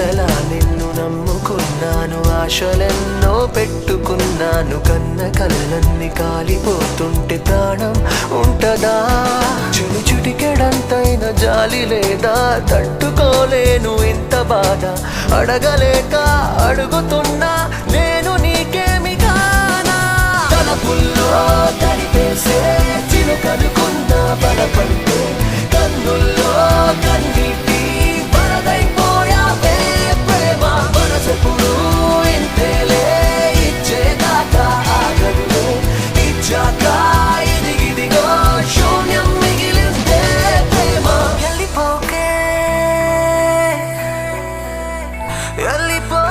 ఇంతలా నిన్ను నమ్ముకున్నాను, ఆశలెన్నో పెట్టుకున్నాను, కన్న కళ్ళన్ని కాలిపోతుంటే ప్రాణం ఉంటదా? చిటికెడంతైన జాలి లేదా? తట్టుకోలేను ఇంత బాధ, అడగలేక అడుగుతున్నా నేను నీకేమి కానా? తలపుల్లో తడిపేసే చిలుకనుకున్న బలపడితే కన్నుల్లో కన్నీటి వరదైపోయావే ప్రేమ. మనసెప్పుడు ఇంతేలే, ఇచ్చేదాకా ఆగదులే, ఇచ్చాక ఇదిగిదిగో శూన్యం మిగిలిందే ప్రేమ. వెళ్ళిపోకే వెళ్ళిపో